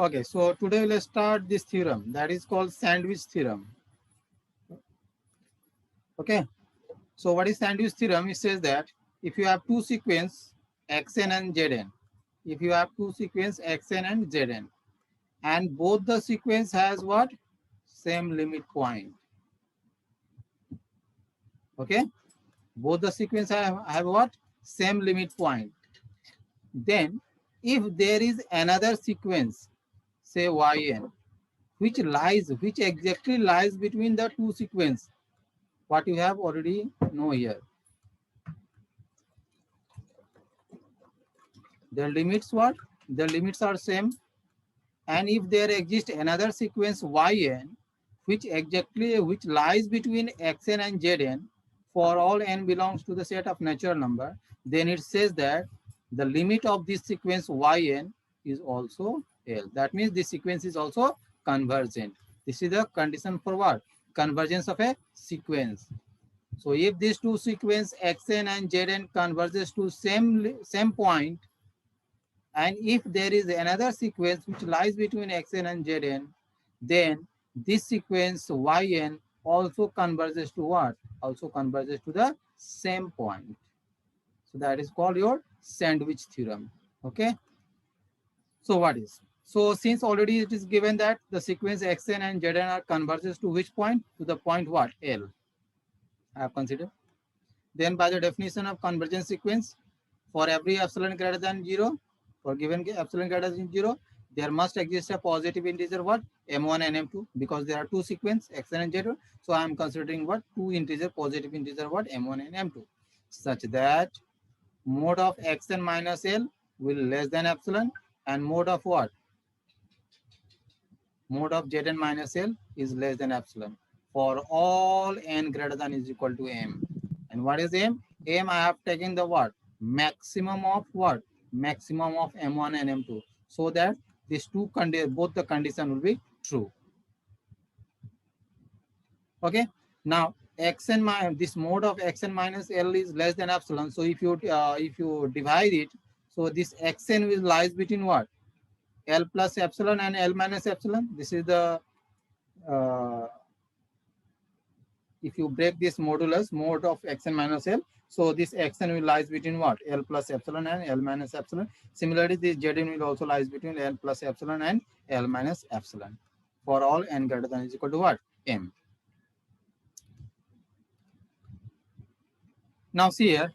Okay, so today we'll start this theorem that is called sandwich theorem. Okay, so what is sandwich theorem? It says that if you have two sequence xn and zn, if you have two sequence xn and zn, and both the sequence has what? Same limit point. Okay, both the sequence have what? Same limit point. Then if there is another sequence, say yn, which exactly lies between the two sequence, what you have already know here. The limits what? The limits are same. And if there exists another sequence yn, which lies between xn and zn, for all n belongs to the set of natural number, then it says that the limit of this sequence yn is also L. That means this sequence is also convergent. This is the condition for what? Convergence of a sequence. So if these two sequence xn and zn converges to same point, and if there is another sequence which lies between xn and zn, then this sequence yn also converges to what? Also converges to the same point. So that is called your sandwich theorem. Okay. So what is? So since already it is given that the sequence xn and zn are converges to which point? To the point what? L. I have considered. Then by the definition of convergent sequence, for every epsilon greater than 0, for given epsilon greater than 0, there must exist a positive integer what? M1 and M2, because there are two sequence xn and z2. So I am considering what? Two integer, positive integer what? M1 and M2, such that mode of xn minus L will less than epsilon, and mode of what? Mode of zn minus L is less than epsilon for all n greater than is equal to M. And what is M? M, I have taken the what? Maximum of what? Maximum of M1 and M2. So that these two both the condition will be true. Okay. Now xn minus this mode of xn minus L is less than epsilon. So if you divide it, so this xn will lies between what? L plus epsilon and L minus epsilon. This is the if you break this modulus, mode of xn minus L, so this xn will lies between what? L plus epsilon and L minus epsilon. Similarly, this zn will also lies between L plus epsilon and L minus epsilon for all n greater than is equal to what? M. Now see here,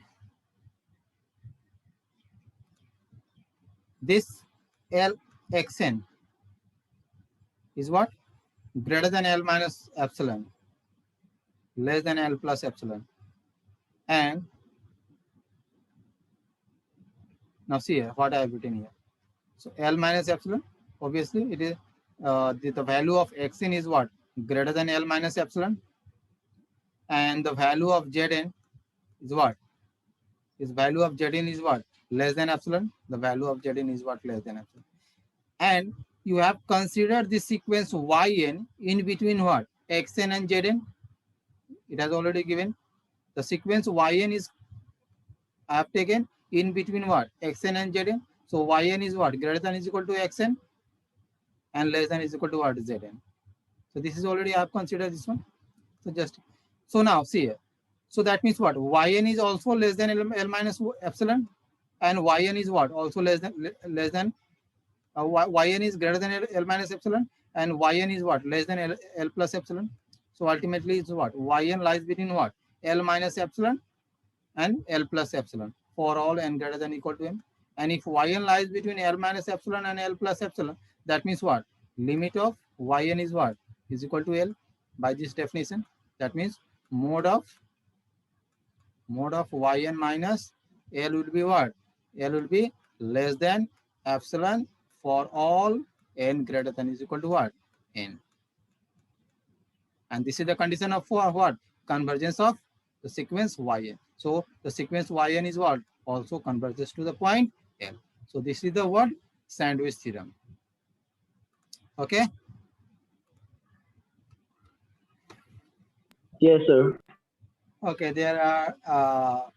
this L xn is what? Greater than L minus epsilon, less than L plus epsilon. And now see here what I have written here. So L minus epsilon, obviously it is the value of xn is what? Greater than L minus epsilon, and the value of zn is what? Is value of zn is what? Less than epsilon. The value of zn is what? Less than epsilon. And you have considered this sequence yn in between what? Xn and zn. It has already given. The sequence yn is I have taken in between what? Xn and zn. So yn is what? Greater than is equal to xn and less than is equal to what? Zn. So this is already I have considered this one. So now see here. So that means what? Yn is also less than L minus epsilon, and yn is what? Also less than yn is greater than L minus epsilon, and yn is what? Less than L plus epsilon. So ultimately it's what? Yn lies between what? L minus epsilon and L plus epsilon for all n greater than equal to M. And if yn lies between L minus epsilon and L plus epsilon, that means what? Limit of yn is what? Is equal to L by this definition. That means mode of yn minus L will be what? L will be less than epsilon for all n greater than is equal to what? N. And this is the condition of for what? Convergence of the sequence yn. So the sequence yn is what? Also converges to the point L. So this is the word sandwich theorem. Okay. Yes, sir. Okay, there are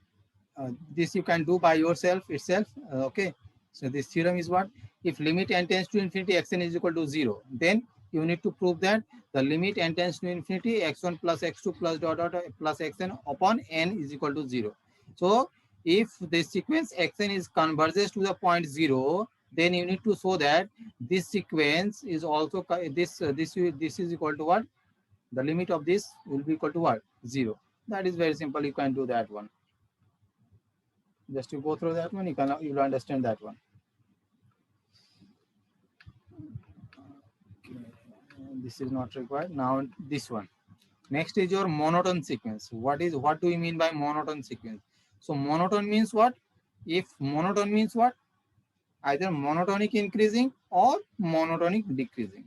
this you can do by yourself itself. Okay, so this theorem is what? if limit n tends to infinity, xn is equal to 0, then you need to prove that the limit n tends to infinity, x1 plus x2 plus dot dot plus xn upon n is equal to 0. So if the sequence xn is converges to the point 0, then you need to show that this sequence is also this is equal to what? The limit of this will be equal to what? 0. That is very simple. You can do that one. Just to go through that one, you will understand that one. Okay. This is not required. Now this one. Next is your monotone sequence. What do you mean by monotone sequence? So monotone means what? If monotone means what? Either monotonic increasing or monotonic decreasing,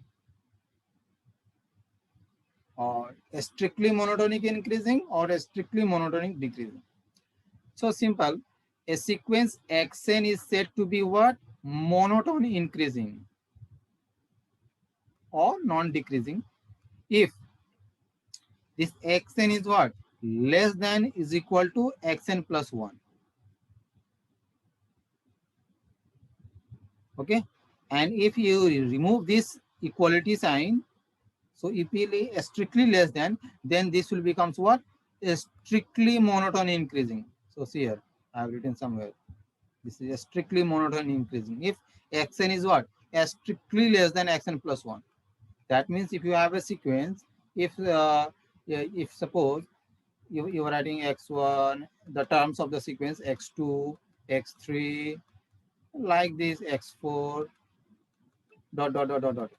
or a strictly monotonic increasing or a strictly monotonic decreasing. So simple. A sequence xn is said to be what? Monotone increasing or non-decreasing if this xn is what? Less than is equal to xn plus 1. Okay. And if you remove this equality sign, so if it is strictly less than, then this will becomes what? A strictly monotone increasing. So see here, I have written somewhere. This is a strictly monotone increasing. If xn is what? A strictly less than xn plus 1. That means if you have a sequence, if suppose you are writing x1, the terms of the sequence x2, x3, like this x4, dot dot dot dot dot.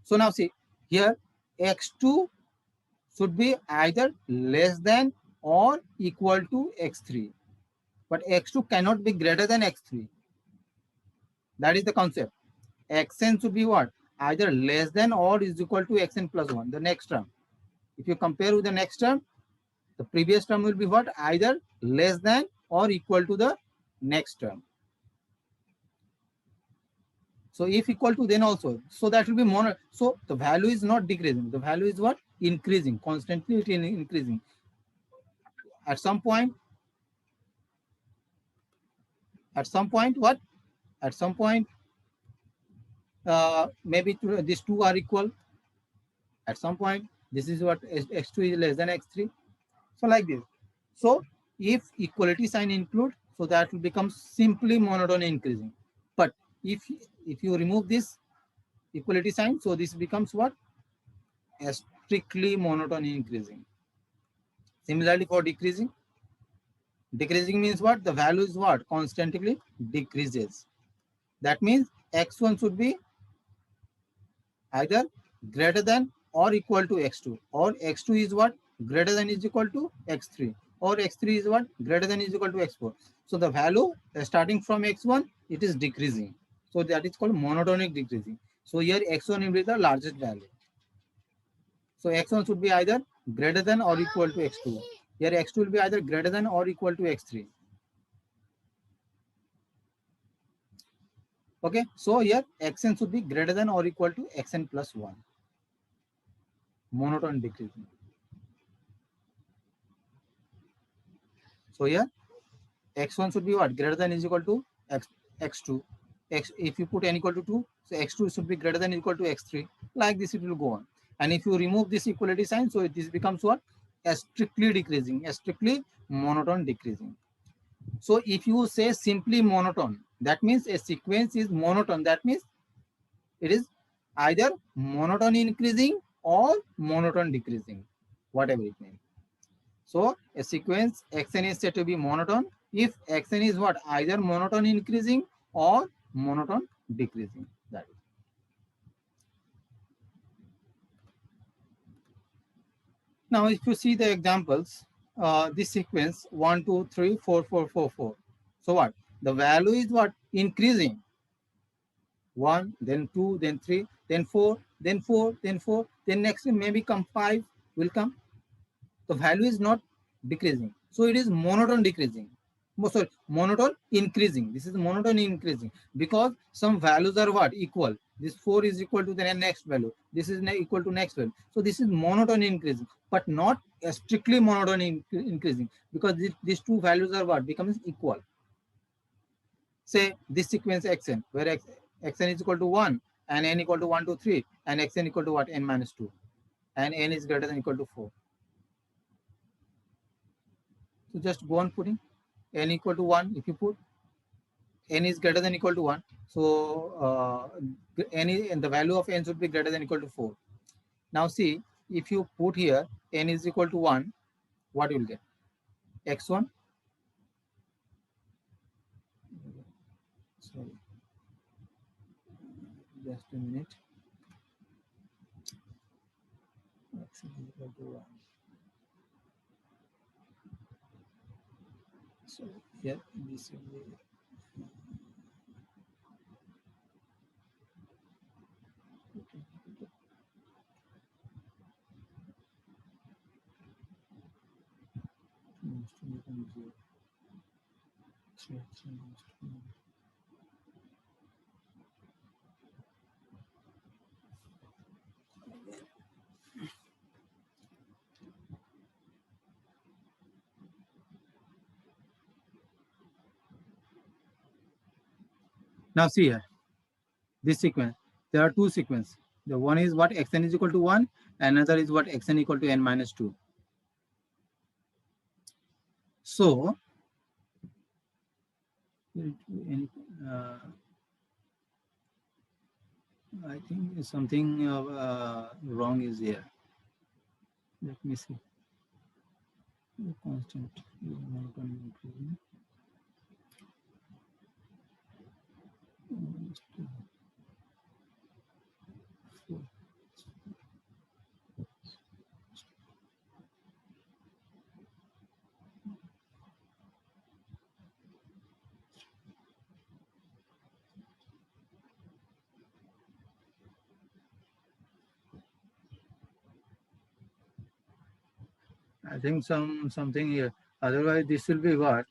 So now see here, x2 should be either less than or equal to x3, but x2 cannot be greater than x3. That is the concept. Xn should be what? Either less than or is equal to xn plus 1, the next term. If you compare with the next term, the previous term will be what? Either less than or equal to the next term. So if equal to, then also, so that will be mono. So the value is not decreasing. The value is what? Increasing, constantly it is increasing. At some point what? At some point, maybe these two are equal. At some point, this is what x2 is less than x3. So like this. So if equality sign include, so that will become simply monotone increasing. But if you remove this equality sign, so this becomes what? A strictly monotone increasing. Similarly for decreasing. Decreasing means what? The value is what? Constantly decreases. That means x1 should be either greater than or equal to x2, or x2 is what? Greater than is equal to x3, or x3 is what? Greater than is equal to x4. So the value starting from x1, it is decreasing. So that is called monotonic decreasing. So here x1 will be the largest value. So x1 should be either greater than or equal to x2. Here x2 will be either greater than or equal to x3. Okay, so here xn should be greater than or equal to xn plus 1. Monotone decreasing. So here x1 should be what? Greater than is equal to x2. If you put n equal to 2, so x2 should be greater than or equal to x3. Like this it will go on. And if you remove this equality sign, so this becomes what? A strictly decreasing, a strictly monotone decreasing. So if you say simply monotone, that means a sequence is monotone. That means it is either monotone increasing or monotone decreasing, whatever it means. So a sequence xn is said to be monotone if xn is what? Either monotone increasing or monotone decreasing. That is. Now if you see the examples, this sequence 1, 2, 3, 4, 4, 4, 4. So what? The value is what? Increasing. 1, then 2, then 3, then 4, then 4, then 4, then next maybe come 5 will come. The value is not decreasing. So it is monotone decreasing. Sorry, monotone increasing. This is monotone increasing because some values are what? Equal. This 4 is equal to the next value. This is equal to next value. So this is monotone increasing, but not strictly monotone increasing because these two values are what? Becomes equal. Say this sequence xn, where xn is equal to 1 and n equal to 1 to 3 and xn equal to what? N minus 2 and n is greater than equal to 4. So just go on putting n equal to 1. If you put n is greater than equal to 1, so the value of n should be greater than equal to 4. Now see, if you put here n is equal to 1, what you will get? X1. Sorry, just a minute. X is equal to 1. So here this will be now see here this sequence. There are two sequences. The one is what? Xn is equal to 1, another is what? Xn equal to n minus 2. So I think something wrong is here. Let me see. The constant I think something here. Otherwise, this will be what?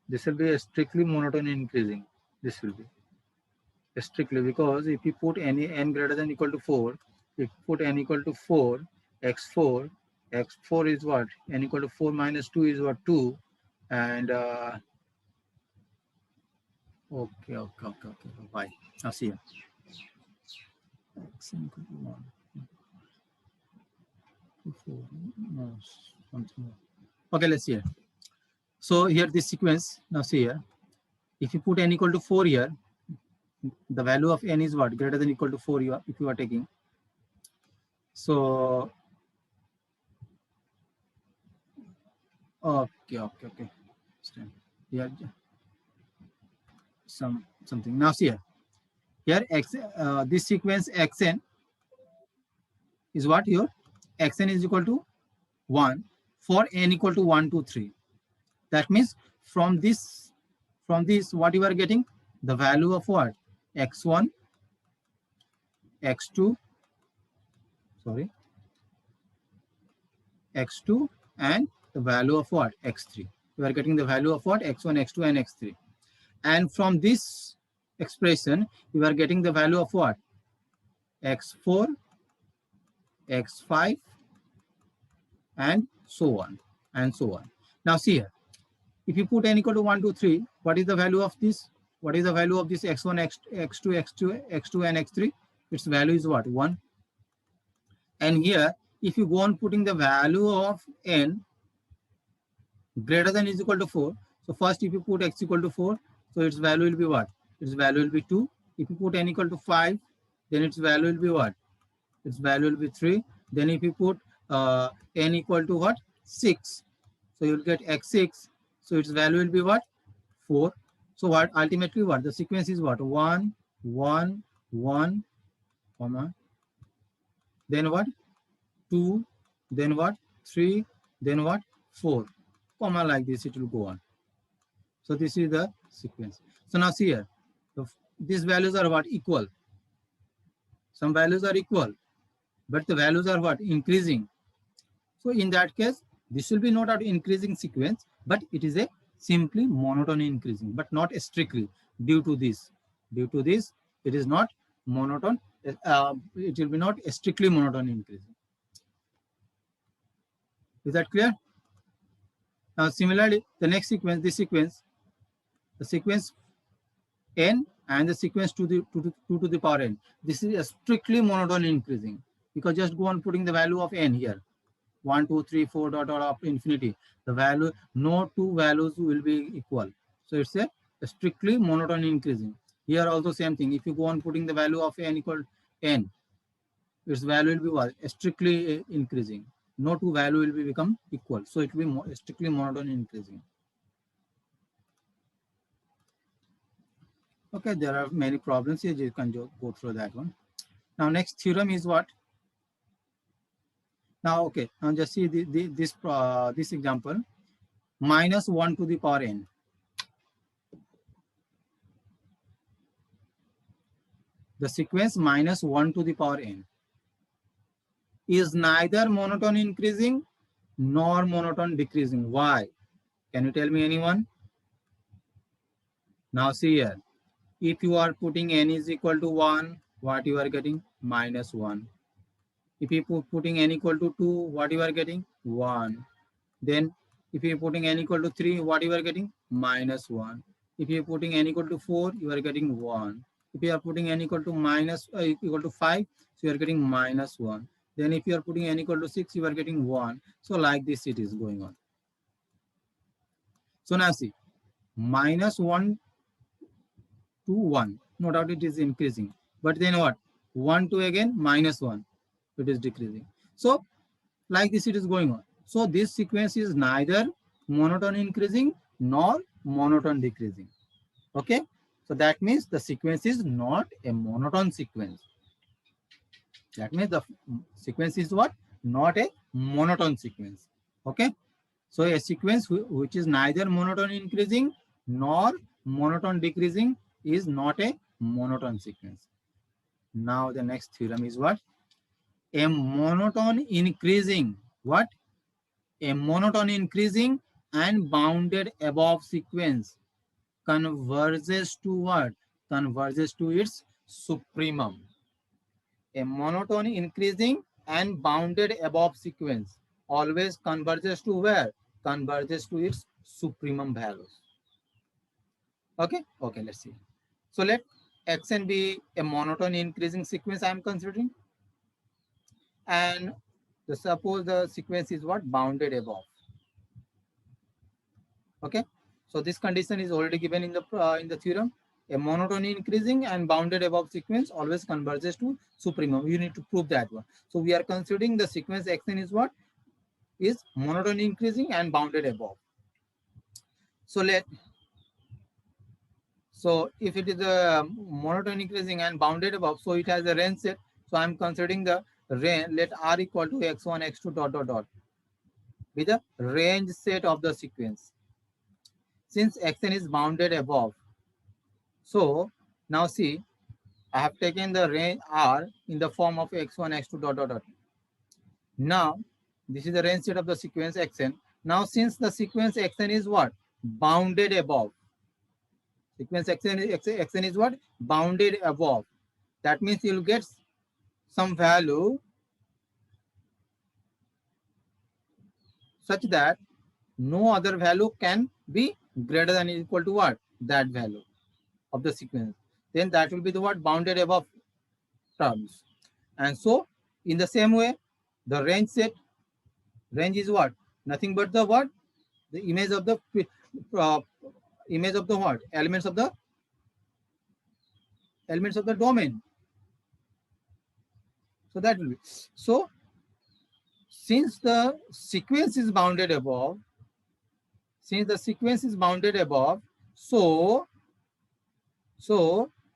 This will be a strictly monotone increasing. This will be strictly, because if you put any n greater than equal to 4, if you put n equal to 4, x4, x4 is what? N equal to 4 minus 2 is what? 2. And okay. Why? Now see here. X equal to 1. 4. No, something more. Okay, let's see here. So here this sequence, now see here, if you put n equal to 4 here, the value of n is what? Greater than equal to 4 if you are taking. So okay. Yeah, something. Now see here this sequence xn is what? Your xn is equal to 1 for n equal to 1 to 3. That means from this what you are getting? The value of what? X1, X2, sorry, X2, and the value of what? X3. You are getting the value of what? X1, X2, and X3. And from this expression, you are getting the value of what? X4, X5, and so on, and so on. Now see here, if you put n equal to 1, 2, 3, what is the value of this? What is the value of this x1, x2, and x3? Its value is what? 1. And here, if you go on putting the value of n greater than is equal to 4, so first if you put x equal to 4, so its value will be what? Its value will be 2. If you put n equal to 5, then its value will be what? Its value will be 3. Then if you put n equal to what? 6, so you'll get x6, so its value will be what? 4. So what ultimately what? The sequence is what? 1, 1, 1, comma, then what? 2, then what? 3, then what? 4, comma, like this it will go on. So this is the sequence. So now see here, these values are what? Equal. Some values are equal, but the values are what? Increasing. So in that case, this will be not an increasing sequence, but it is a simply monotone increasing, but not strictly. Due to this, it is not monotone. It will be not strictly monotone increasing. Is that clear? Now similarly, the next sequence, this sequence, the sequence n and the sequence 2 to the power n. This is a strictly monotone increasing, because just go on putting the value of n here. 1, 2, 3, 4, dot, dot, up infinity. The value, no two values will be equal. So it's a strictly monotone increasing. Here also same thing. If you go on putting the value of n equal n, its value will be what? Strictly increasing. No two value will be become equal. So it will be strictly monotone increasing. Okay, there are many problems here. You can go through that one. Now, next theorem is what? Now, okay, now just see this example. Minus 1 to the power n. The sequence minus 1 to the power n is neither monotone increasing nor monotone decreasing. Why? Can you tell me, anyone? Now see here. If you are putting n is equal to 1, what you are getting? Minus 1. If you putting n equal to 2, what you are getting? 1. Then if you are putting n equal to 3, what you are getting? Minus 1. If you are putting n equal to 4, you are getting 1. If you are putting n equal to equal to 5, so you are getting minus 1. Then if you are putting n equal to 6, you are getting 1. So like this it is going on. So now see, minus 1 to 1. No doubt it is increasing. But then what? 1 to again minus 1. It is decreasing. So like this it is going on. So this sequence is neither monotone increasing nor monotone decreasing. Okay. So that means the sequence is not a monotone sequence. That means the sequence is what? Not a monotone sequence. Okay. So a sequence which is neither monotone increasing nor monotone decreasing is not a monotone sequence. Now the next theorem is what? A monotone increasing, what? A monotone increasing and bounded above sequence converges to what? Converges to its supremum. A monotone increasing and bounded above sequence always converges to where? Converges to its supremum values. Okay, okay, let's see. So let xn be a monotone increasing sequence I am considering, and suppose the sequence is what? Bounded above. Okay, so this condition is already given in the theorem. A monotone increasing and bounded above sequence always converges to supremum. You need to prove that one. So we are considering the sequence xn is what? Is monotone increasing and bounded above. So if it is a monotone increasing and bounded above, so it has a range set. So I'm considering the range, let r equal to x1, x2 dot dot dot with the range set of the sequence. Since xn is bounded above, so now see, I have taken the range r in the form of x1, x2 dot dot dot. Now this is the range set of the sequence xn. Now since the sequence xn is what? Bounded above. Sequence xn is what? Bounded above. That means you'll get some value such that no other value can be greater than or equal to what? That value of the sequence. Then that will be the what? Bounded above terms. And so in the same way, the range set, range is what? Nothing but the what? The image of the what? Elements of the domain. So that will be. So since the sequence is bounded above, so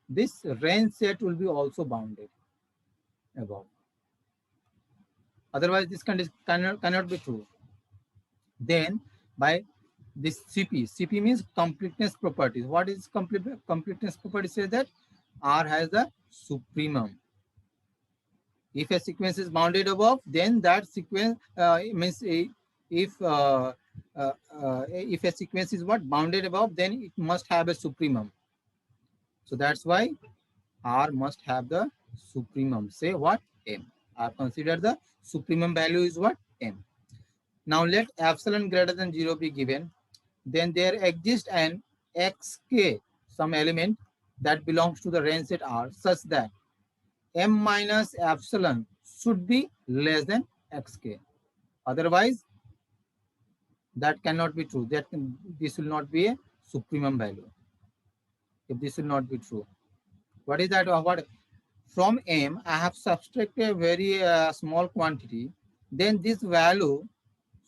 this range set will be also bounded above. Otherwise, this cannot be true. Then by this CP means completeness properties. What is completeness property? Says that R has the supremum. If a sequence is bounded above, then that sequence means if a sequence is what? Bounded above, then it must have a supremum. So that's why R must have the supremum. Say what? M. I have considered the supremum value is what? M. Now let epsilon greater than 0 be given. Then there exists an xk, some element that belongs to the range set R such that m minus epsilon should be less than xk. Otherwise, that cannot be true. This will not be a supremum value. If this will not be true, what is that? What from m I have subtracted a very small quantity, then this value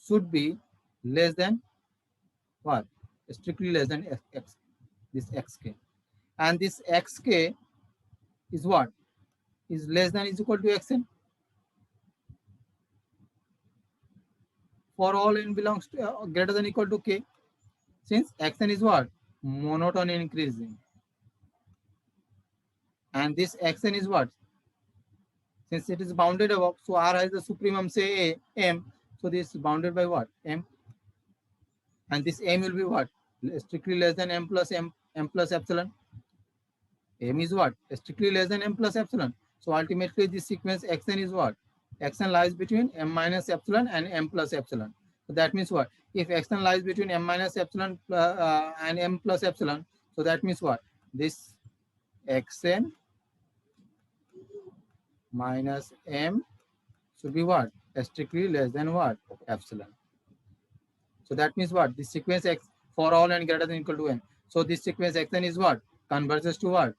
should be less than what? Strictly less than x, this xk. And this xk is what? Is less than is equal to xn for all n belongs to greater than equal to k. Since xn is what? Monotone increasing. And this xn is what? Since it is bounded above, so R has the supremum, say A, M. So this is bounded by what? M. And this M will be what? Strictly less than M plus epsilon. M is what? Strictly less than M plus epsilon. So ultimately this sequence Xn is what? Xn lies between M minus epsilon and M plus epsilon. So that means what? If Xn lies between M minus epsilon and M plus epsilon, so that means what? This Xn minus M should be what? Strictly less than what? Epsilon. So that means what? This sequence X for all n greater than equal to n. So this sequence Xn is what? Converges to what?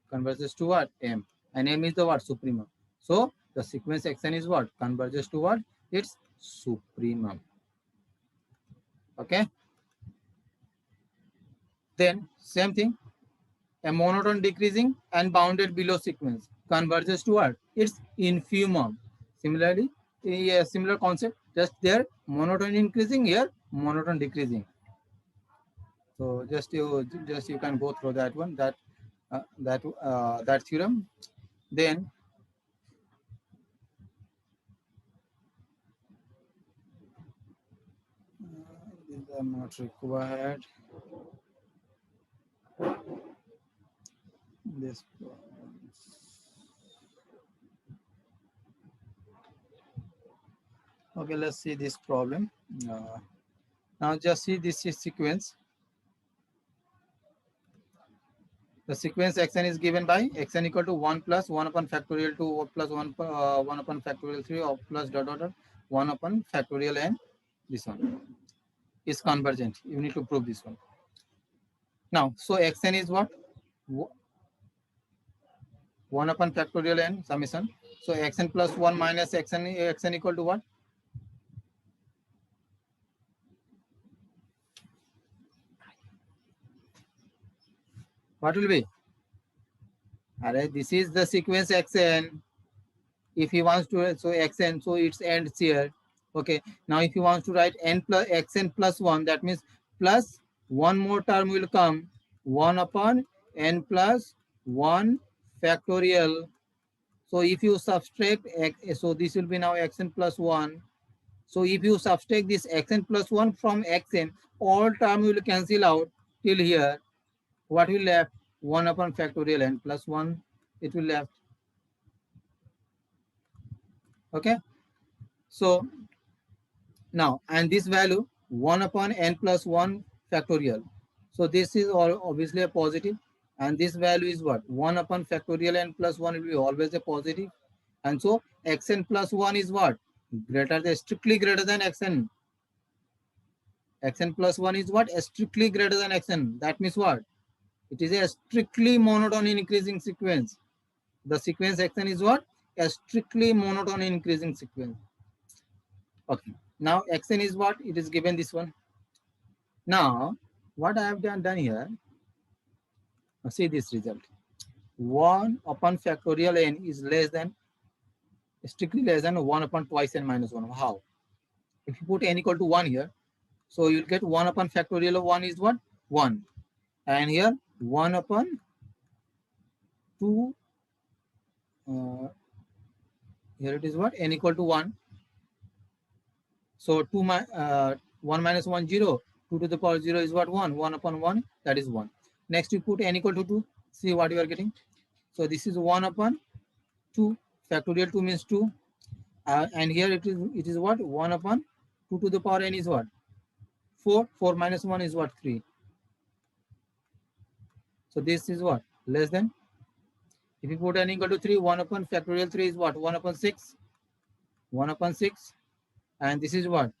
Converges to what? M. And M is the what? Supremum. So the sequence Xn is what? Converges to what? It's supremum. Okay. Then same thing. A monotone decreasing and bounded below sequence converges to what? It's infimum. Similarly, a similar concept, just there monotone increasing, here monotone decreasing. So just you can go through that one, that theorem. Then these are not required. This okay. Let's see this problem. Now just see this sequence. The sequence xn is given by xn equal to 1 plus 1 upon factorial 2 plus 1 upon factorial 3 or plus dot dot dot 1 upon factorial n. This one is convergent. You need to prove this one. Now, so xn is what? 1 upon factorial n summation. So xn plus 1 minus xn equal to what? What will be? Alright, this is the sequence xn. If he wants to, so xn, so it's ends here. Okay. Now, if he wants to write n plus xn plus 1, that means plus one more term will come, 1 upon n plus 1 factorial. So if you subtract x, so this will be now xn plus 1. So if you subtract this xn plus 1 from xn, all term will cancel out till here. What will left? 1 upon factorial n plus 1. It will left. Okay. So now, and this value 1 upon n plus 1 factorial. So this is all obviously a positive, and this value is what? 1 upon factorial n plus 1 will be always a positive. And so xn plus 1 is what? Greater than, strictly greater than xn. Xn plus 1 is what? Strictly greater than xn. That means what? It is a strictly monotone increasing sequence. The sequence xn is what? A strictly monotone increasing sequence. Okay. Now xn is what? It is given this one. Now, what I have done here, see this result. 1 upon factorial n is less than, strictly less than 1 upon twice n minus 1. How? If you put n equal to 1 here, so you'll get 1 upon factorial of 1 is what? 1. And here 1 upon 2, here it is what? N equal to 1. So 1 minus 1, 0. 2 to the power 0 is what? 1. 1 upon 1, that is 1. Next you put n equal to 2. See what you are getting. So this is 1 upon 2. Factorial 2 means 2. And here it is what? 1 upon 2 to the power n is what? 4. 4 minus 1 is what? 3. So this is what? less than. If you put n equal to 3, 1 upon factorial 3 is what? 1 upon 6. 1 upon 6. And this is what?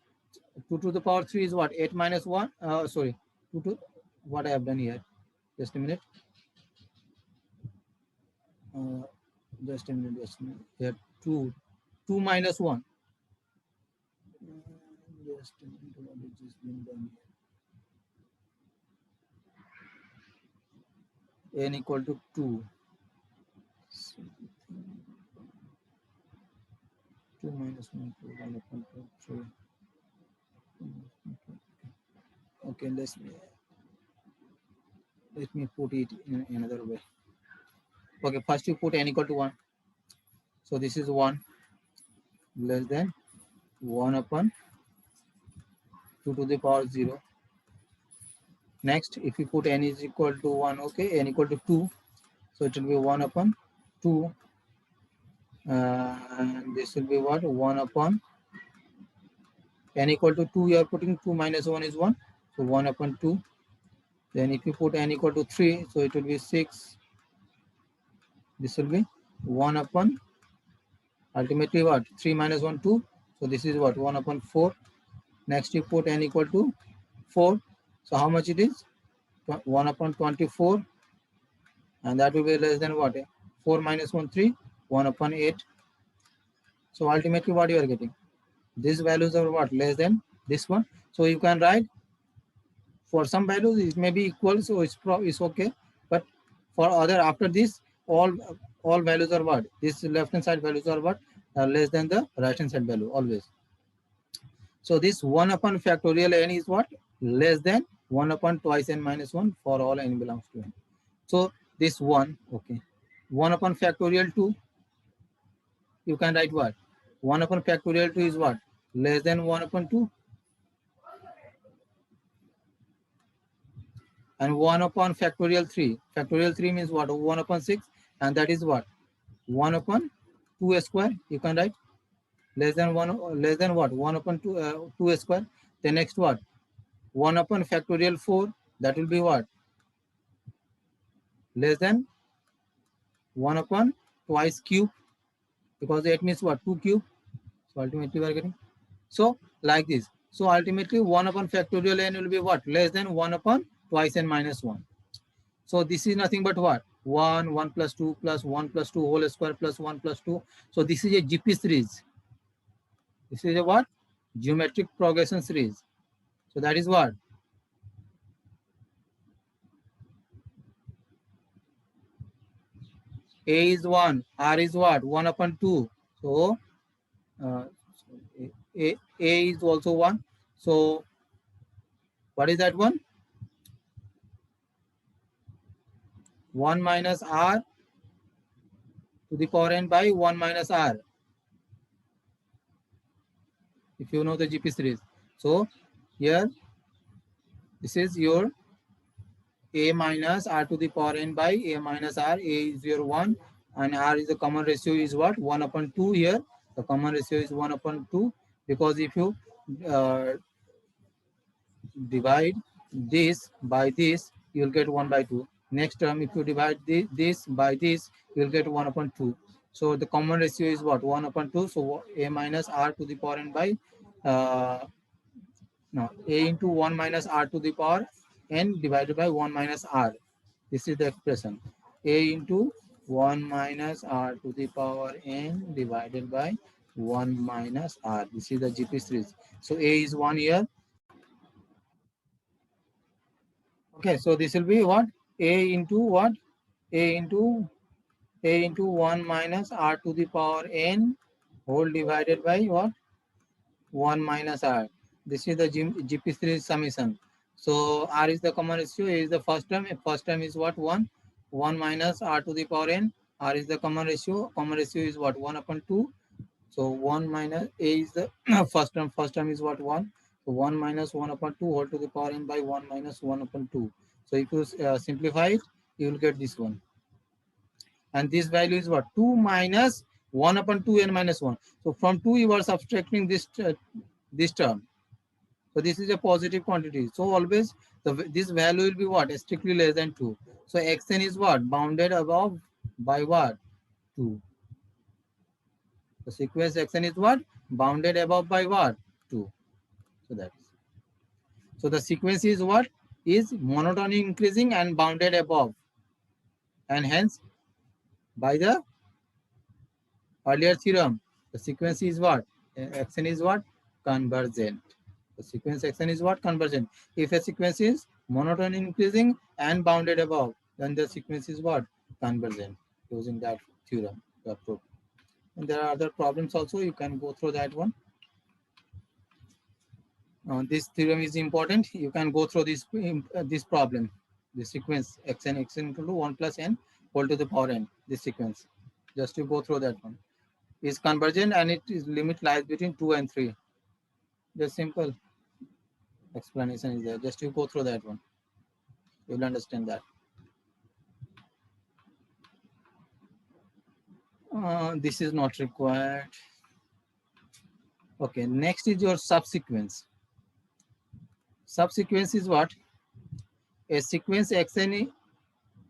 2 to the power 3 is what? 8 minus 1. Sorry. 2 to what I have done here. Just a minute. Just a minute. Just a minute. Here 2. 2 minus 1. Just a minute. What is this being done here? N equal to 2. 2 minus 1, 2, 1 upon 2, 3. Okay, let me put it in another way. Okay, first you put n equal to 1. So this is 1 less than 1 upon 2 to the power 0. Next, if you put n is equal to 1, okay, n equal to 2. So it will be 1 upon 2. And this will be what? 1 upon n equal to 2, you are putting 2 minus 1 is 1. So 1 upon 2. Then if you put n equal to 3, so it will be 6. This will be 1 upon, ultimately what? 3 minus 1, 2. So this is what? 1 upon 4. Next you put n equal to 4. So how much it is? 1 upon 24. And that will be less than what? 4 minus 1, 3. 1 upon 8. So ultimately what you are getting? These values are what? Less than this one. So you can write for some values it may be equal, so it's okay. But for other, after this, all values are what? This left hand side values are what? Less than the right hand side value always. So this 1 upon factorial n is what? Less than 1 upon twice n minus 1 for all n belongs to n. So this 1, okay. 1 upon factorial 2, you can write what? 1 upon factorial 2 is what? Less than 1 upon 2. And 1 upon factorial 3. Factorial 3 means what? 1 upon 6. And that is what? 1 upon 2 square. You can write less than 1, less than what? 1 upon 2 square. The next what? 1 upon factorial 4. That will be what? Less than 1 upon twice cube. Because 8 means what? 2 cube. So ultimately we are getting. So like this. So ultimately 1 upon factorial n will be what? Less than 1 upon twice n minus 1. So this is nothing but what? 1, 1 plus 2 plus 1 plus 2 whole square plus 1 plus 2. So this is a GP series. This is a what? Geometric progression series. So that is what? A is 1, R is what? 1 upon 2. So A is also 1. So what is that one? 1 minus R to the power n by 1 minus R. If you know the GP series. So here, this is your A minus R to the power n by A minus R. A is your 1 and R is the common ratio is what? 1 upon 2 here. The common ratio is 1 upon 2 because if you divide this by this, you will get 1 by 2. Next term, if you divide this by this, you will get 1 upon 2. So the common ratio is what? 1 upon 2. So A minus R to the power n by A into 1 minus R to the power n divided by 1 minus R. This is the expression. A into 1 minus R to the power n divided by 1 minus R. This is the GP series. So A is 1 here. Okay, so this will be what? A into what? A into 1 minus R to the power n whole divided by what? 1 minus R. This is the GP series summation. So R is the common ratio, A is the first term. First term is what? 1. 1 minus R to the power n. R is the common ratio. Common ratio is what? 1 upon 2. So 1 minus A is the first term. First term is what? 1. So 1 minus 1 upon 2 whole to the power n by 1 minus 1 upon 2. So if you simplify it, you will get this one. And this value is what? 2 minus 1 upon 2 n minus 1. So from 2 you are subtracting this term. So this is a positive quantity. So always this value will be what? Strictly less than 2. So xn is what? Bounded above by what? 2. The sequence xn is what? Bounded above by what? 2. So that's, so the sequence is what? Is monotony increasing and bounded above. And hence, by the earlier theorem, the sequence is what? Xn is what? Convergent. The sequence xn is what? Convergent. If a sequence is monotony increasing and bounded above, then the sequence is what? Convergent. Using that theorem to prove. And there are other problems also. You can go through that one. This theorem is important. You can go through this problem. The sequence xn equal to 1 plus n whole to the power n. This sequence. Just to go through that one. Is convergent and its limit lies between 2 and 3. The simple explanation is there. Just you go through that one. You'll understand that. This is not required. Okay, next is your subsequence. Subsequence is what? A sequence xn,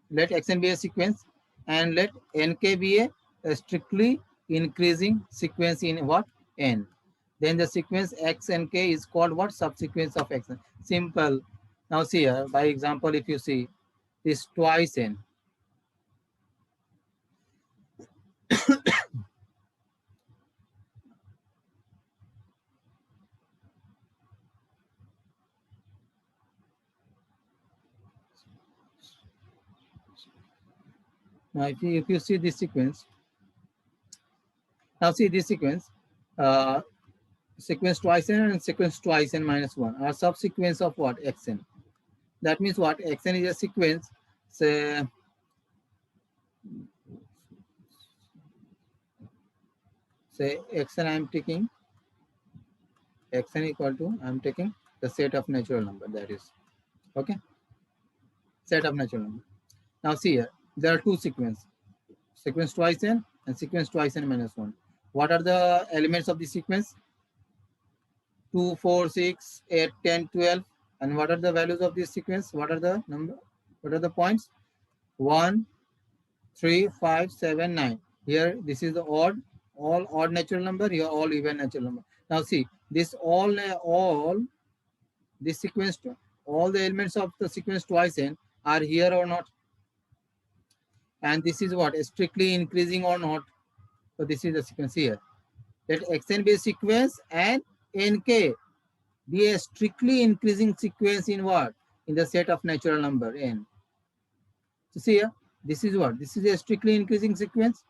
let xn be a sequence and let nk be a strictly increasing sequence in what? N. Then the sequence x and k is called what? Subsequence of xn. Simple. Now see here, by example, if you see this twice n. Now if you see this sequence, now see this sequence, sequence twice n and sequence twice n minus 1 are subsequence of what? Xn. That means what? Xn is a sequence, say xn I am taking, xn equal to, I am taking the set of natural number, that is, okay, set of natural number. Now see here, there are two sequences, sequence twice n and sequence twice n minus 1. What are the elements of the sequence? 2, 4, 6, 8, 10, 12. And what are the values of this sequence? What are the number? What are the points? 1, 3, 5, 7, 9. Here, this is the odd, all odd natural number. Here, all even natural number. Now see, this all this sequence, all the elements of the sequence twice n are here or not? And this is what? Strictly increasing or not? So this is the sequence here. Let xn be a sequence and nk be a strictly increasing sequence in what? In the set of natural number n. So see here, this is what? This is a strictly increasing sequence.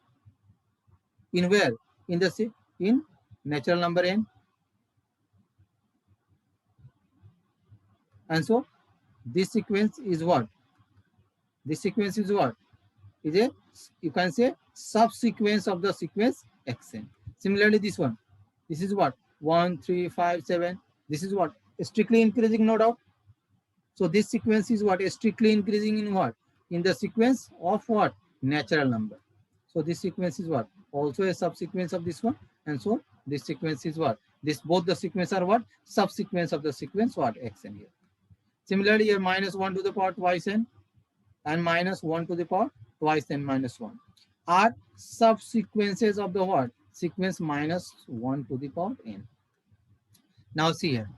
In where? In the in natural number n. And so this sequence is what? This sequence is what? Is a, you can say, subsequence of the sequence xn. Similarly, this one. This is what? 1, 3, 5, 7. This is what? Strictly increasing, no doubt. So this sequence is what? Strictly increasing in what? In the sequence of what? Natural number. So this sequence is what? Also a subsequence of this one. And so this sequence is what? This, both the sequence are what? Subsequence of the sequence what? Xn here. Similarly, here minus 1 to the power twice n and minus 1 to the power twice n minus 1 are subsequences of the what? Sequence minus 1 to the power n. Now see here,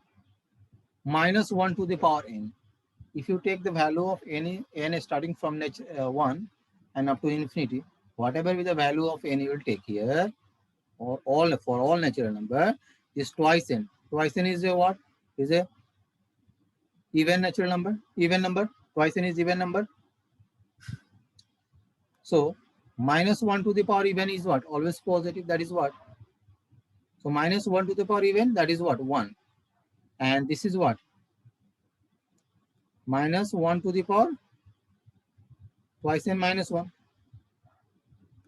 minus 1 to the power n. If you take the value of any n starting from 1 and up to infinity, whatever be the value of n you will take here, or all for all natural number, is twice n. Twice n is a what? Is a even natural number, even number. Twice n is even number. So minus 1 to the power even is what? Always positive. That is what? So minus 1 to the power even, that is what? 1. And this is what? Minus 1 to the power twice n minus 1.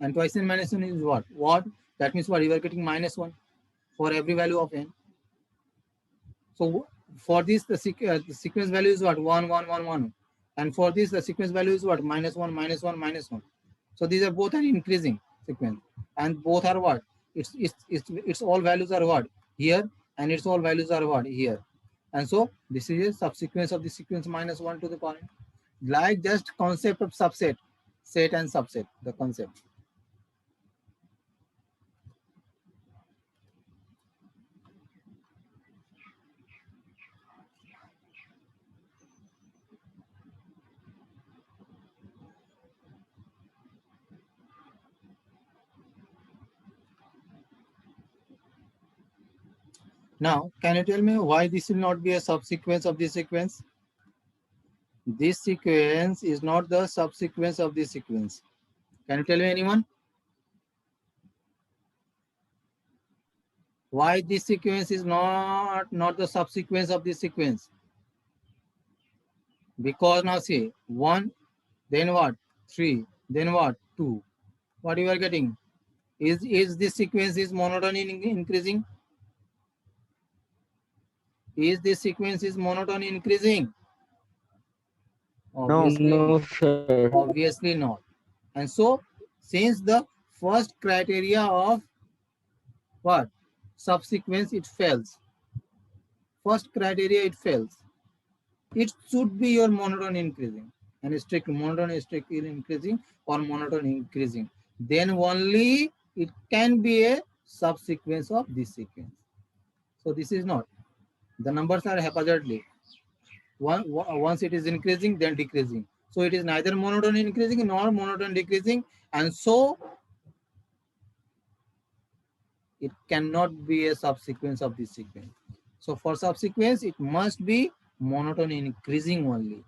And twice n minus 1 is what? What? That means what? You are getting minus 1 for every value of n. So for this, the sequence value is what? 1, 1, 1, 1. And for this, the sequence value is what? Minus 1, minus 1, minus 1. So these are both an increasing sequence. And both are what? Its all values are what? Here. And its all values are what? Here. And so this is a subsequence of the sequence minus 1 to the power n. Like just concept of subset, set and subset, the concept. Now, can you tell me why this will not be a subsequence of this sequence? This sequence is not the subsequence of this sequence. Can you tell me anyone? Why this sequence is not the subsequence of this sequence? Because now see, 1, then what? 3, then what? 2. What you are getting? Is this sequence is monotony increasing? Is this sequence is monotony increasing? Obviously, No, sir. obviously not. And so, since the first criteria of what? Subsequence, it fails. First criteria, it fails. It should be your monotony increasing. And strict monotony strictly increasing or monotony increasing. Then only it can be a subsequence of this sequence. So this is not. The numbers are haphazardly. Once it is increasing, then decreasing. So it is neither monotony increasing nor monotony decreasing. And so it cannot be a subsequence of this sequence. So for subsequence, it must be monotony increasing only.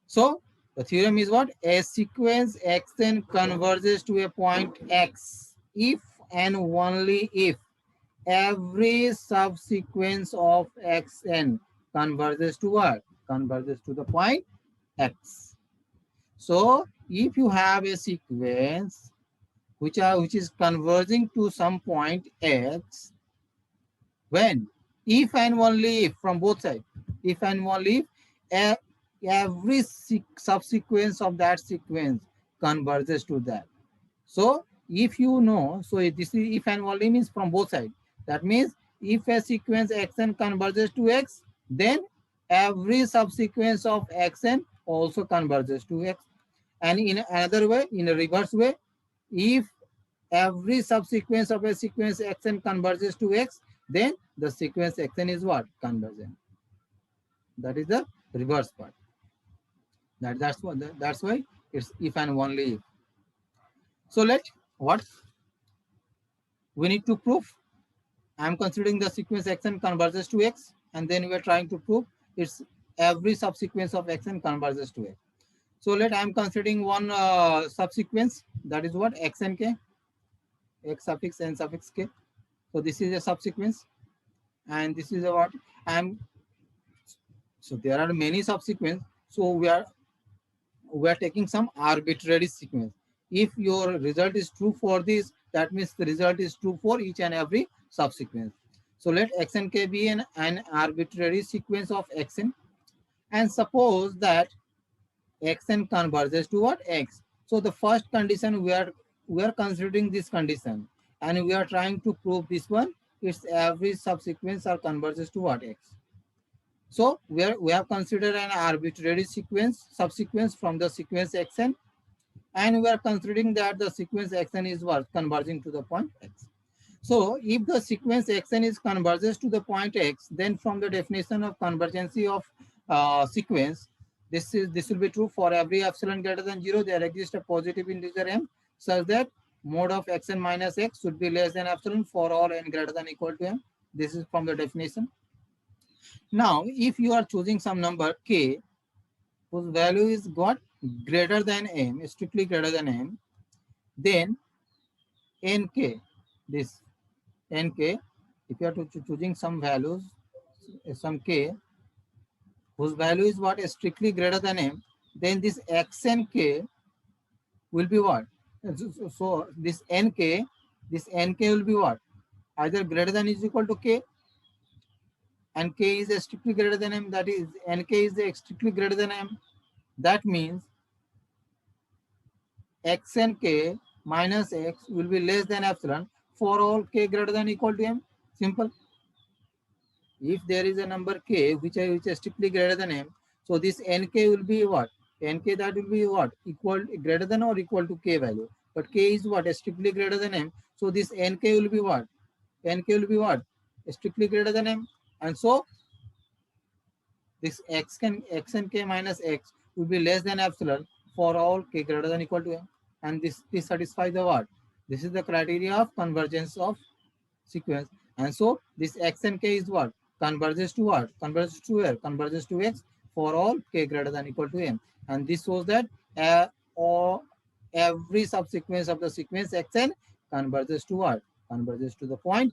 So the theorem is what? A sequence xn converges to a point x if and only if every subsequence of xn converges to what? Converges to the point x. So if you have a sequence which is converging to some point x, when? If and only if, from both sides. If and only if every subsequence of that sequence converges to that. So if you know, so this is if and only means from both sides. That means if a sequence xn converges to x, then every subsequence of xn also converges to x. And in another way, in a reverse way, if every subsequence of a sequence xn converges to x, then the sequence xn is what? Convergent. That is the reverse part. That's why it's if and only if. So let what we need to prove. I'm considering the sequence xn converges to x, and then we are trying to prove it's every subsequence of xn converges to x. So let I'm considering one subsequence, that is what? X and k, x suffix n suffix k. So this is a subsequence, and this is a what? I'm so there are many subsequence. So we are taking some arbitrary sequence. If your result is true for this, that means the result is true for each and every subsequence. So let x and k be an arbitrary sequence of xn, and suppose that xn converges to what? X. So the first condition we are considering this condition, and we are trying to prove this one. It's every subsequence are converges to what? X. So we have considered an arbitrary subsequence from the sequence xn, and we are considering that the sequence xn is what? Converging to the point x. So if the sequence xn is converges to the point x, then from the definition of convergency of sequence, this will be true for every epsilon greater than 0. There exists a positive integer m such that mod of xn minus x should be less than epsilon for all n greater than equal to m. This is from the definition. Now, if you are choosing some number k whose value is got greater than m, strictly greater than m, then nk, this nk, if you are choosing some values, some k, whose value is what? Strictly greater than m, then this x and k will be what? So this nk will be what? Either greater than is equal to k, and k is strictly greater than m, that is nk is strictly greater than m. That means x and k minus x will be less than epsilon for all k greater than equal to m. Simple. If there is a number k which is strictly greater than m, so this nk will be what? Nk, that will be what? Equal, greater than or equal to k value. But k is what? Strictly greater than m. So this nk will be what? Nk will be what? Strictly greater than m. And so this x and k minus x will be less than epsilon for all k greater than equal to m. And this satisfies the what? This is the criteria of convergence of sequence. And so this x and k is what? Converges to what? Converges to where? Converges to x for all k greater than equal to m. And this shows that or every subsequence of the sequence xn converges to what? Converges to the point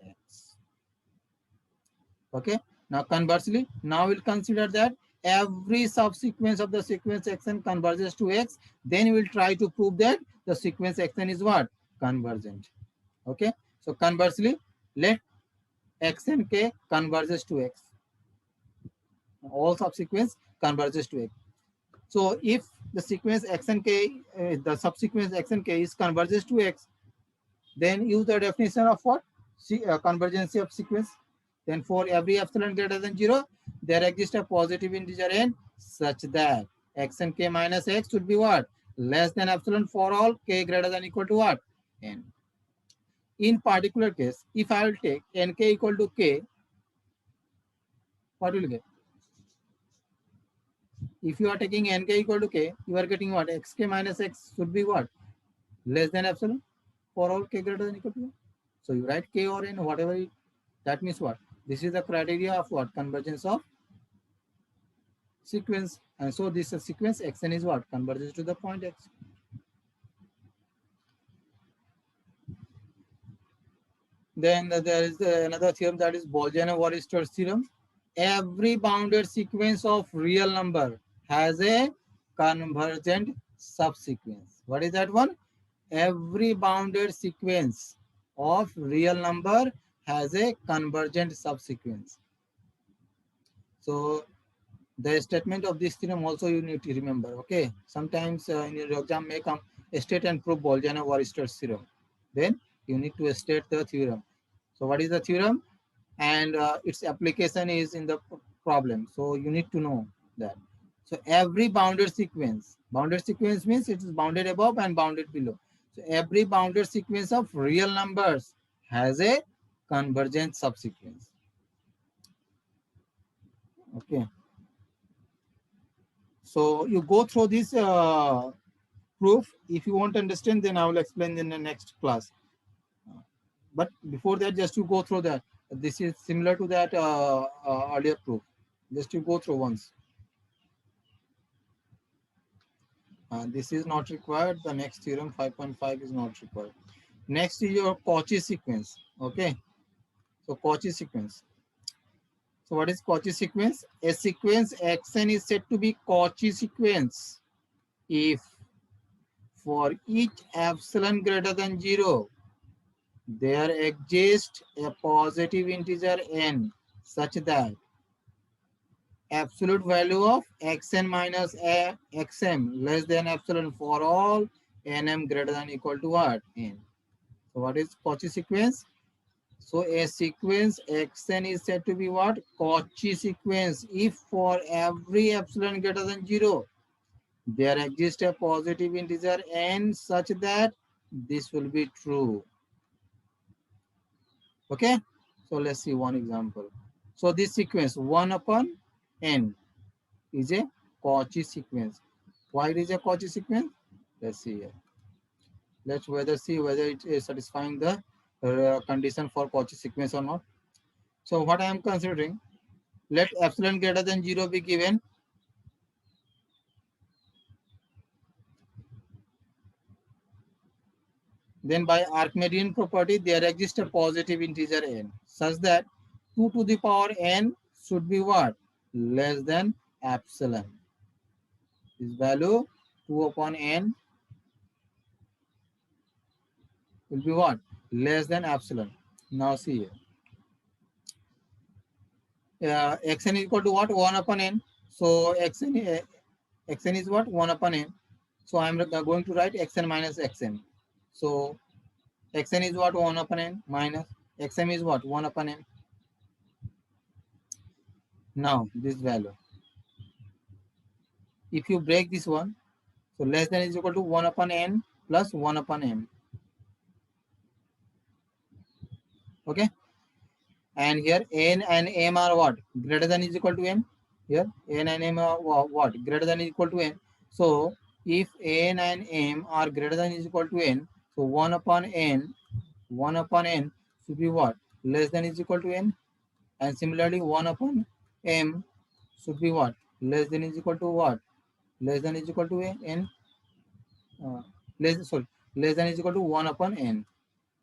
x. Okay. Now conversely, now we'll consider that every subsequence of the sequence xn converges to x. Then we'll try to prove that the sequence xn is what? Convergent. Okay. So conversely, let x and k converges to x. All subsequence converges to x. So if the sequence x and k, the subsequence x and k is converges to x, then use the definition of what? Convergence of sequence. Then for every epsilon greater than 0, there exists a positive integer n such that x and k minus x should be what? Less than epsilon for all k greater than equal to what? N. In particular case, if I will take nk equal to k, what will you get? If you are taking nk equal to k, you are getting what? Xk minus x should be what? Less than epsilon for all k greater than equal to 1. So you write k or n, whatever it, that means what? This is the criteria of what? Convergence of sequence. And so this sequence xn is what? Converges to the point x. Then there is another theorem, that is Bolzano-Weierstrass theorem. Every bounded sequence of real number has a convergent subsequence. What is that one? Every bounded sequence of real number has a convergent subsequence. So the statement of this theorem also you need to remember. Okay, sometimes in your exam may come state and prove Bolzano-Weierstrass theorem. Then you need to state the theorem. So what is the theorem? And its application is in the problem. So you need to know that. So every bounded sequence means it is bounded above and bounded below. So every bounded sequence of real numbers has a convergent subsequence. Okay. So you go through this proof. If you want to understand, then I will explain in the next class. But before that, just to go through that. This is similar to that earlier proof. Just to go through once. This is not required. The next theorem 5.5 is not required. Next is your Cauchy sequence. Okay. So Cauchy sequence. So what is Cauchy sequence? A sequence xn is said to be Cauchy sequence if for each epsilon greater than 0, there exists a positive integer n such that absolute value of xn minus xm less than epsilon for all nm greater than equal to what? N. So what is Cauchy sequence? So a sequence xn is said to be what? Cauchy sequence if for every epsilon greater than 0, there exists a positive integer n such that this will be true. Okay. So let's see one example. So this sequence 1 upon n is a Cauchy sequence. Why it is a Cauchy sequence? Let's see here. Let's see whether it is satisfying the condition for Cauchy sequence or not. So what I am considering, let epsilon greater than 0 be given. Then by Archimedean property, there exists a positive integer n such that 2 to the power n should be what? Less than epsilon. This value 2 upon n will be what? Less than epsilon. Now see here. Xn is equal to what? 1 upon n. So xn is what? 1 upon n. So I'm going to write xn minus xm. So xn is what? 1 upon n minus xm is what? 1 upon n. Now this value, if you break this one, so less than is equal to 1 upon n plus 1 upon m. Okay, and here n and m are what? Greater than is equal to n. Here n and m are what? Greater than is equal to n. So if n and m are greater than is equal to n, so 1 upon n, 1 upon n should be what? Less than is equal to n. And similarly 1 upon m should be what? Less than is equal to what? Less than is equal to n. Uh, less than is equal to 1 upon n.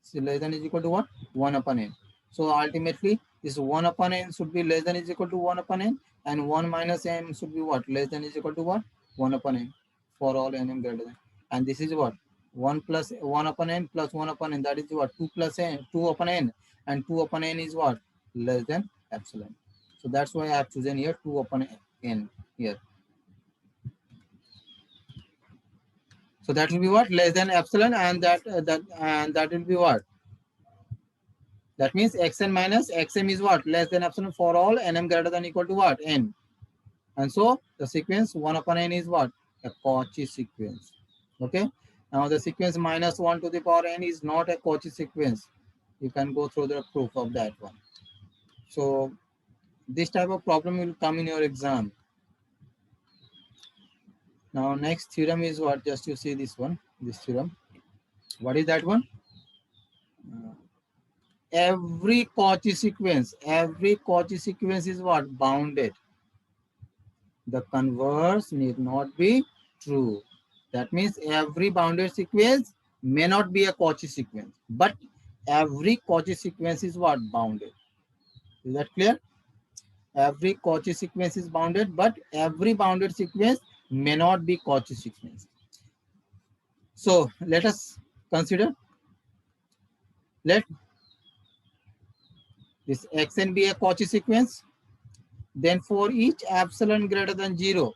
So less than is equal to what? 1 upon n. So ultimately, this 1 upon n should be less than is equal to 1 upon n, and 1 minus m should be what? Less than is equal to what? 1 upon n for all n greater than. And this is what? 1 plus 1 upon n plus 1 upon n. That is what? 2 plus n, 2 upon n. And 2 upon n is what? Less than epsilon. So that's why I have chosen here 2 upon n here. So that will be what? Less than epsilon, and that will be what? That means xn minus xm is what? Less than epsilon for all nm greater than equal to what? N. And so the sequence 1 upon n is what? A Cauchy sequence. Okay. Now the sequence minus 1 to the power n is not a Cauchy sequence. You can go through the proof of that one. So this type of problem will come in your exam. Now next theorem is what? Just you see this one, this theorem. What is that one? Every Cauchy sequence is what? Bounded. The converse need not be true. That means every bounded sequence may not be a Cauchy sequence, but every Cauchy sequence is what? Bounded. Is that clear? Every Cauchy sequence is bounded, but every bounded sequence may not be Cauchy sequence. So let us consider, let this xn be a Cauchy sequence. Then for each epsilon greater than 0,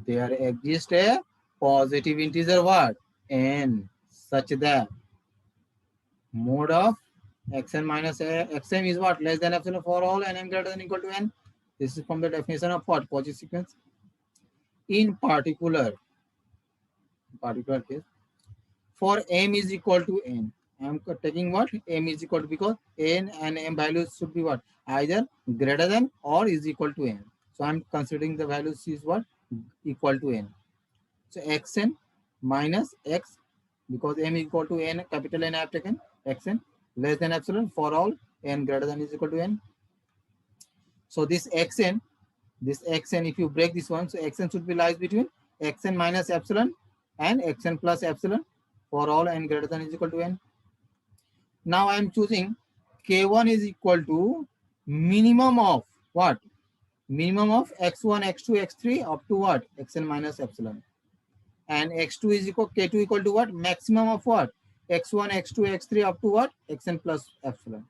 there exists a positive integer what? N, such that mode of xn minus xm is what? Less than epsilon for all nm greater than equal to n. This is from the definition of what? Cauchy sequence. In particular case, for m is equal to n, I am taking what? M is equal to, because n and m values should be what? Either greater than or is equal to n. So I am considering the values is what? Equal to n. So xn minus x, because m is equal to n, capital N I have taken, xn less than epsilon for all n greater than is equal to n. So this xn, if you break this one, so xn should be lies between xn minus epsilon and xn plus epsilon for all n greater than is equal to n. Now I am choosing k1 is equal to minimum of what? Minimum of x1, x2, x3 up to what? Xn minus epsilon. And x2 is equal, k2 equal to what? Maximum of what? X1, x2, x3 up to what? Xn plus epsilon.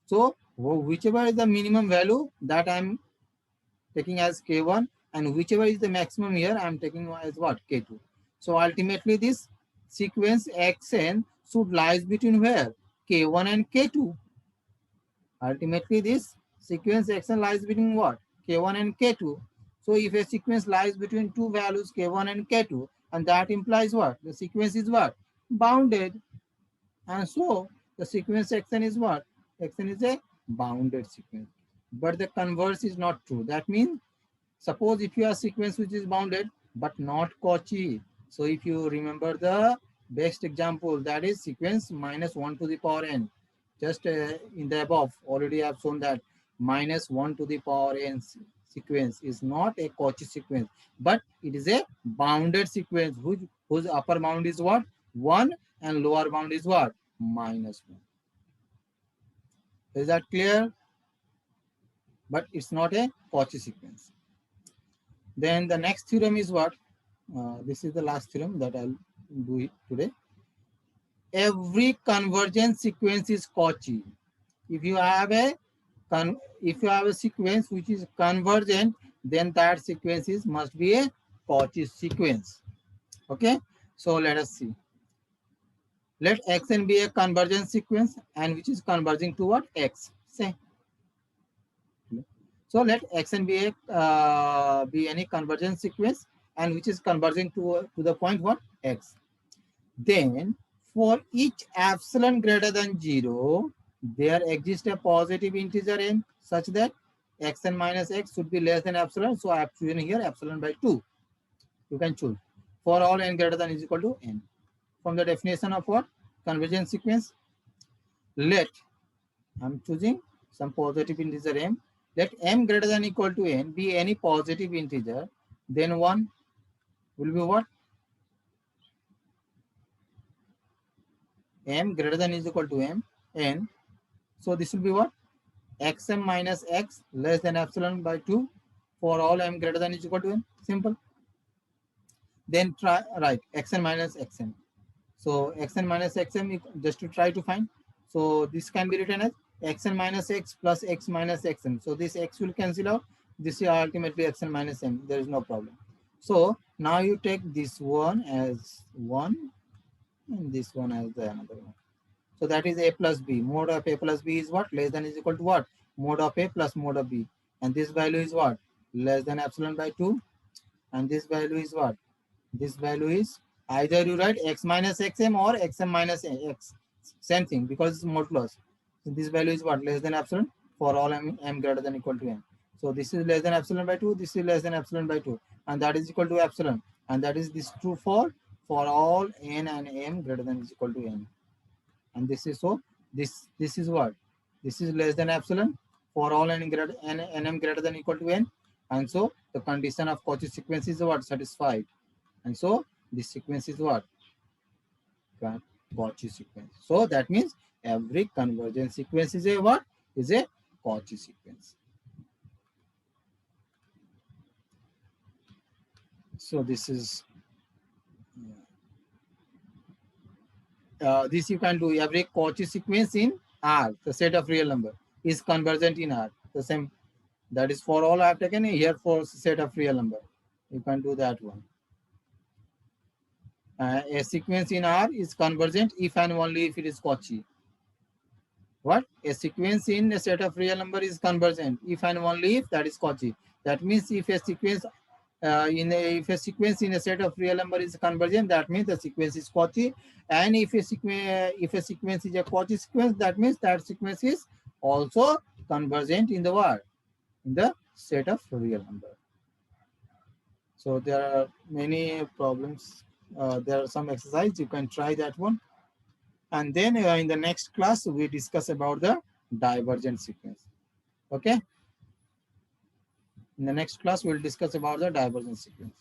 So whichever is the minimum value, that I am taking as k1, and whichever is the maximum here, I am taking as what? K2. So ultimately this sequence xn should lies between where? K1 and K2. Ultimately this sequence xn lies between what? K1 and K2. So if a sequence lies between two values K1 and K2, and that implies what? The sequence is what? Bounded. And so the sequence xn is what? Xn is a bounded sequence. But the converse is not true. That means, suppose if you have a sequence which is bounded but not Cauchy. So if you remember the best example, that is sequence minus 1 to the power n. Just in the above, already I have shown that minus 1 to the power n sequence is not a Cauchy sequence, but it is a bounded sequence whose upper bound is what? 1, and lower bound is what? Minus 1. Is that clear? But it's not a Cauchy sequence. Then the next theorem is what? This is the last theorem that I'll do it today. Every convergent sequence is Cauchy. If you have a sequence which is convergent, then that sequence must be a Cauchy sequence. Okay, so let us see. Let xn be a convergent sequence, and which is converging to what? X. Say. So let Xn be any convergence sequence and which is converging to the point what X. Then for each epsilon greater than 0, there exists a positive integer n such that xn minus x should be less than epsilon. So I have chosen here epsilon by 2. You can choose for all n greater than is equal to n. From the definition of what? Convergence sequence. Let, I'm choosing some positive integer m. Let m greater than equal to n be any positive integer. Then 1 will be what? M greater than is equal to m, n. So this will be what? Xm minus x less than epsilon by 2 for all m greater than is equal to n. Simple. Then try right xn minus xm. So xn minus xm just to try to find. So this can be written as xn minus x plus x minus xm. So this x will cancel out. This is ultimately xn minus m. There is no problem. So now you take this one as 1 and this one as the another one. So that is a plus b. Mode of a plus b is what? Less than is equal to what? Mode of a plus mode of b. And this value is what? Less than epsilon by 2. And this value is what? This value is either you write x minus xm or xm minus x. Same thing because it's modulus. So this value is what? Less than epsilon for all m greater than equal to n. So this is less than epsilon by 2. This is less than epsilon by 2. And that is equal to epsilon. And that is this true for all n and m greater than is equal to n. And this is so this is what? This is less than epsilon for all n greater nm greater than equal to n. And so the condition of Cauchy sequence is what? Satisfied. And so this sequence is what? Cauchy sequence. So that means every convergence sequence is a what? Is a Cauchy sequence. So this is this you can do. Every Cauchy sequence in R, the set of real number, is convergent in R. The same. That is for all I have taken here for set of real number. You can do that one. A sequence in R is convergent if and only if it is Cauchy. What? A sequence in a set of real number is convergent if and only if that is Cauchy. That means if a sequence if a sequence in a set of real number is convergent, that means the sequence is Cauchy. And if a sequence is a Cauchy sequence, that means that sequence is also convergent in the what? In the set of real number. So there are many problems. There are some exercise. You can try that one. And then in the next class, we discuss about the divergent sequence. Okay. In the next class, we'll discuss about the divergent sequence.